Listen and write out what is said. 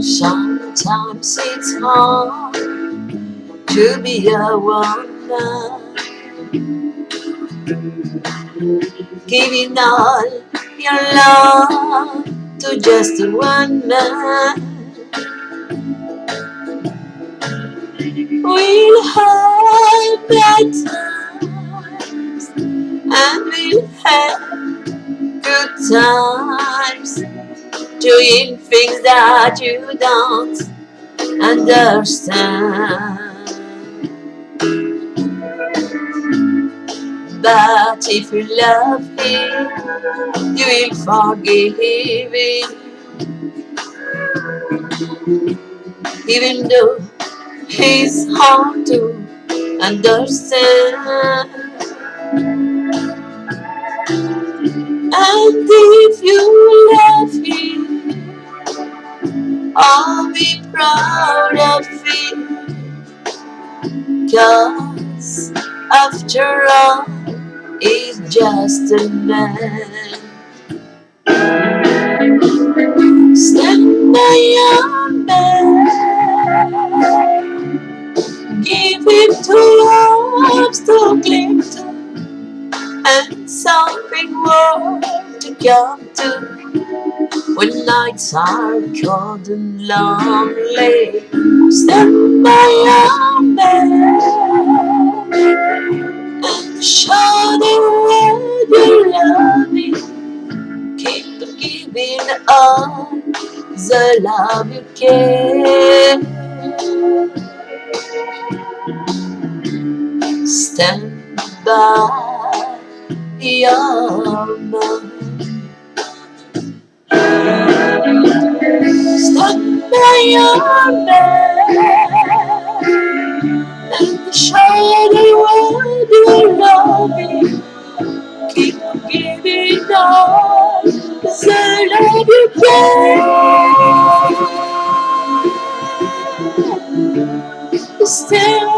Sometimes it's hard to be a woman, giving all your love to just one man. We'll have bad times and we'll have good times, doing things that you don't understand. But if you love him, you will forgive him, even though he's hard to understand. And if you love him, I'll be proud of him, 'cause after all, he's just a man. Stand by your man, give him two arms to cling to, and something more to come to. When nights are cold and lonely, stand by your man and show the world you love him. Keep giving all the love you can. Stand by your man. Stand by your man and show the world you love him. Keep giving all the love you can. Stand